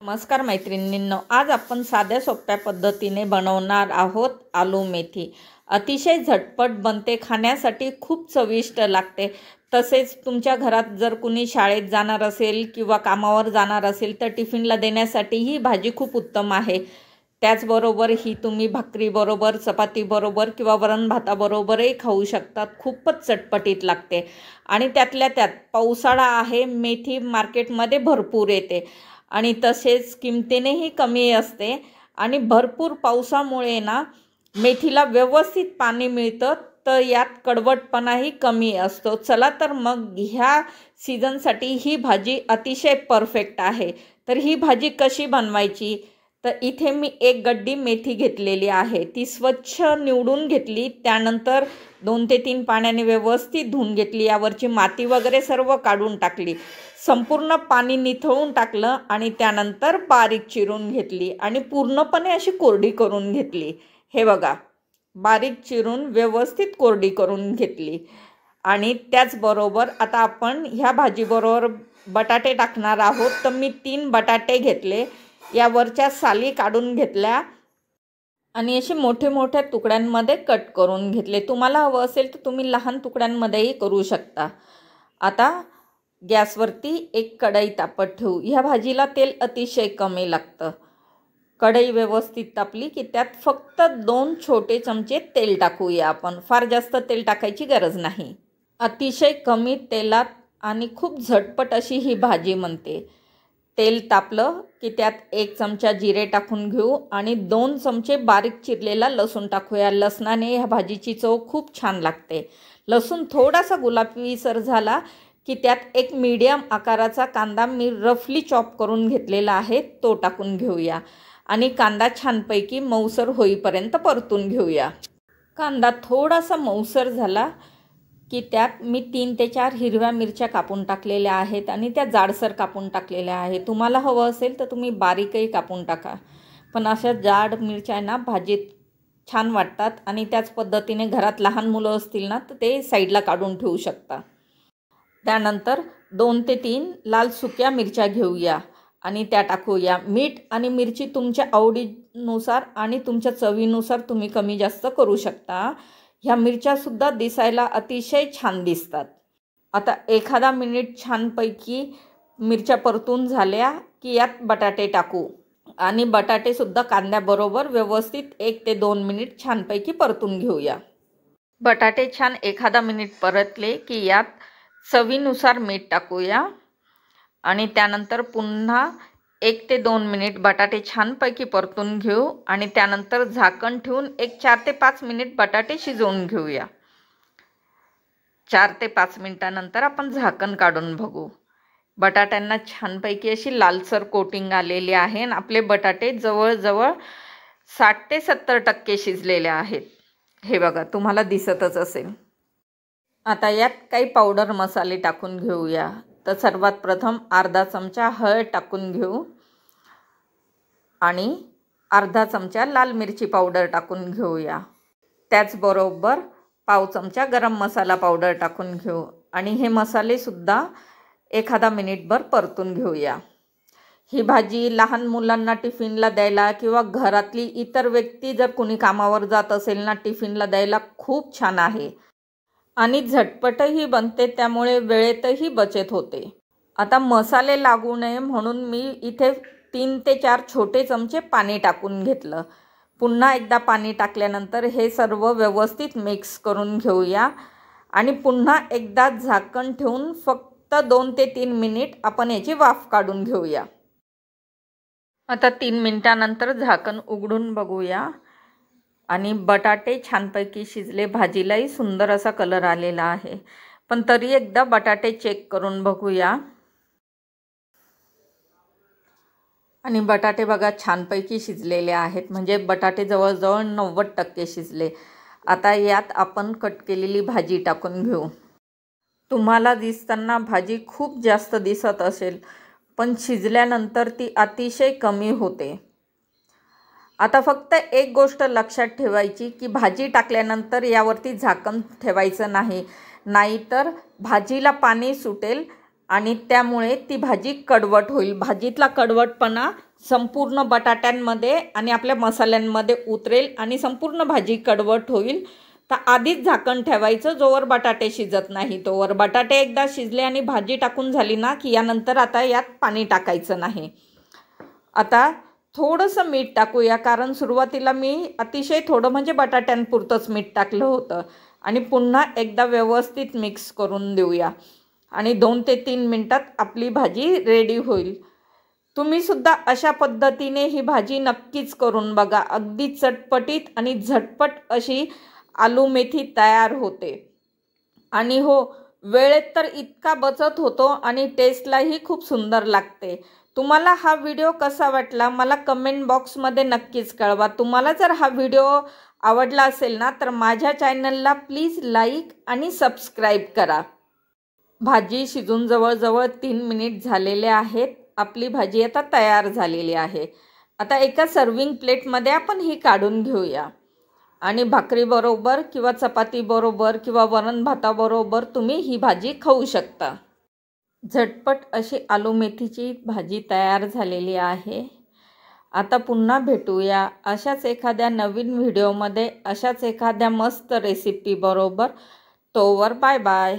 नमस्कार मैत्रिणींनो, आज आपण साध्या सोप्या पद्धतीने बनवणार आहोत आलू मेथी। अतिशय झटपट बनते, खाण्यासाठी खूप चविष्ट लागते। तसेच तुमच्या घरात जर कुणी शाळेत जाणार असेल किंवा कामावर जाणार असेल तर टिफिनला देण्यासाठी ही भाजी खूप उत्तम आहे। त्याचबरोबर ही तुम्ही भाकरी बरोबर, चपाती बरोबर किंवा वरण भाताबरोबरही खाऊ शकतात। खूपच चटपटीत लागते आणि त्यातल्या त्यात पावसाळा आहे, मेथी मार्केटमध्ये भरपूर येते आणि तसेच किमतीनेही कमी असते आणि भरपूर पावसामुळे ना मेथीला व्यवस्थित पाणी मिळतं, तर यात कडवटपणाही कमी असतो। चला तर मग ह्या सीझनसाठी ही भाजी अतिशय परफेक्ट आहे। तर ही भाजी कशी बनवायची, तर इथे मी एक गड्डी मेथी घेतलेली आहे। ती स्वच्छ निवडून घेतली, त्यानंतर 2 ते 3 पाण्याने व्यवस्थित धुवून घेतली। यावरची माती वगैरे सर्व काढून टाकली, संपूर्ण पाणी निथळून टाकलं आणि त्यानंतर बारीक चिरून घेतली आणि पूर्णपणे अशी कोरडी करून घेतली। हे बघा, बारीक चिरून व्यवस्थित कोरडी करून घेतली। आणि त्याचबरोबर आता आपण ह्या भाजीबरोबर बटाटे टाकणार आहोत। तर मी 3 बटाटे घेतले, यावरच्या साली काढून घेतल्या आणि असे मोठे मोठ्या तुकड्यांमध्ये कट करून घेतले। तुम्हाला हवं असेल तर तुम्ही लहान तुकड्यांमध्येही करू शकता। आता गॅसवरती एक कढई तापत ठेवू। ह्या भाजीला तेल अतिशय कमी लागतं। कढई व्यवस्थित तापली की त्यात फक्त 2 छोटे चमचे तेल टाकूया आपण, फार जास्त तेल टाकायची गरज नाही। अतिशय कमी तेलात आणि खूप झटपट अशी ही भाजी बनते। तेल तापलं की त्यात 1 चमचा जिरे टाकून घेऊ आणि 2 चमचे बारीक चिरलेला लसूण टाकूया। लसणाने ह्या भाजीची चव खूप छान लागते। लसूण थोडासा गुलाबीसर झाला की त्यात एक मीडियम आकाराचा कांदा मी रफली चॉप करून घेतलेला आहे, तो टाकून घेऊया आणि कांदा छानपैकी मऊसर होईपर्यंत परतून घेऊया। कांदा थोडासा मऊसर झाला की त्यात मी 3 ते 4 हिरव्या मिरच्या कापून टाकलेल्या आहेत आणि त्या जाडसर कापून टाकलेल्या आहेत। तुम्हाला हवं असेल तर तुम्ही बारीकही कापून टाका, पण अशा जाड मिरच्या ना भाजीत छान वाटतात आणि त्याच पद्धतीने घरात लहान मुलं असतील ना तर ते साईडला काढून ठेवू शकता। त्यानंतर 2 ते 3 लाल सुक्या मिरच्या घेऊया आणि त्या टाकूया। मीठ आणि मिरची तुमच्या आवडीनुसार आणि तुमच्या चवीनुसार तुम्ही कमी जास्त करू शकता। ह्या मिरच्यासुद्धा दिसायला अतिशय छान दिसतात। आता एखादा मिनिट छानपैकी मिरच्या परतून झाल्या की यात बटाटे टाकू आणि बटाटेसुद्धा कांद्याबरोबर व्यवस्थित 1 ते 2 मिनिट छानपैकी परतून घेऊया। बटाटे छान एखादा मिनिट परतले की यात चवीनुसार मीठ टाकूया आणि त्यानंतर पुन्हा 1 ते 2 मिनिट बटाटे छानपैकी परतून घेऊ आणि त्यानंतर झाकण ठेवून एक 4 ते 5 मिनिट बटाटे शिजवून घेऊया। 4 ते 5 मिनिटानंतर आपण झाकण काढून बघू। बटाट्यांना छानपैकी अशी लालसर कोटिंग आलेली आहे आणि आपले बटाटे जवळजवळ 60 ते 70% शिजलेले आहेत। हे बघा, तुम्हाला दिसतच असेल। आता यात काही पावडर मसाले टाकून घेऊया। तर सर्वात प्रथम अर्धा चमचा हळद टाकून घेऊ आणि अर्धा चमचा लाल मिरची पावडर टाकून घेऊया। त्याचबरोबर पाव चमचा गरम मसाला पावडर टाकून घेऊ आणि हे मसालेसुद्धा एखादा मिनिटभर परतून घेऊया। ही भाजी लहान मुलांना टिफिनला द्यायला किंवा घरातली इतर व्यक्ती जर कोणी कामावर जात असेल ना टिफिनला द्यायला खूप छान आहे आणि झटपटही बनते, त्यामुळे वेळेतही बचत होते। आता मसाले लागू नये म्हणून मी इथे 3 ते 4 छोटे चमचे पाणी टाकून घेतलं। पुन्हा एकदा पाणी टाकल्यानंतर हे सर्व व्यवस्थित मिक्स करून घेऊया आणि पुन्हा एकदा झाकण ठेवून फक्त 2 ते 3 मिनिट आपण याची वाफ काढून घेऊया। आता 3 मिनिटानंतर झाकण उघडून बघूया आणि बटाटे छानपैकी शिजले, भाजीलाही सुंदर असा कलर आलेला आहे। पण तरी एकदा बटाटे चेक करून बघूया आणि बटाटे बघा छानपैकी शिजलेले आहेत, म्हणजे बटाटे जवळजवळ 90% शिजले। आता यात आपण कट केलेली भाजी टाकून घेऊ। तुम्हाला दिसताना भाजी खूप जास्त दिसत असेल, पण शिजल्यानंतर ती अतिशय कमी होते। आता फक्त एक गोष्ट लक्षात ठेवायची की भाजी टाकल्यानंतर यावरती झाकण ठेवायचं नाही, नाहीतर भाजीला पाणी सुटेल आणि त्यामुळे ती भाजी कडवट होईल। भाजीतला कडवटपणा संपूर्ण बटाट्यांमध्ये आणि आपल्या मसाल्यांमध्ये उतरेल आणि संपूर्ण भाजी कडवट होईल। तर आधीच झाकण ठेवायचं जोवर बटाटे शिजत नाही तोवर। बटाटे एकदा शिजले आणि भाजी टाकून झाली ना की यानंतर आता यात पाणी टाकायचं नाही। आता थोडंसं मीठ टाकूया, कारण सुरुवातीला मी अतिशय थोडं म्हणजे बटाट्यांपुरतंच मीठ टाकलं होतं। आणि पुन्हा एकदा व्यवस्थित मिक्स करून देऊया आणि 2 ते 3 मिनिटात आपली भाजी रेडी होईल। तुम्ही सुद्धा अशा पद्धतीने ही भाजी नक्कीच करून बघा। अगदी चटपटीत आणि झटपट अशी आलू मेथी तयार होते। आणि हो, वेळेत तर इतका बचत होतो आणि टेस्टलाही खूप सुंदर लागते। तुम्हाला हा व्हिडिओ कसा वाटला मला कमेंट बॉक्समध्ये नक्कीच कळवा। तुम्हाला जर हा व्हिडिओ आवडला असेल ना तर माझ्या चॅनलला प्लीज लाईक आणि सबस्क्राईब करा। भाजी शिजून जवळजवळ 3 मिनिट झालेले आहेत। आपली भाजी आता तयार झालेली आहे। आता एका सर्विंग प्लेटमध्ये आपण ही काढून घेऊया आणि भाकरीबरोबर किंवा चपातीबरोबर किंवा वरण भाताबरोबर तुम्ही ही भाजी खाऊ शकता। झटपट अशी आलू मेथीची भाजी तयार झालेली आहे। आता पुन्हा भेटूया अशाच एखाद्या नवीन व्हिडिओमध्ये, अशाच एखाद्या मस्त रेसिपी बरोबर। तोवर बाय बाय।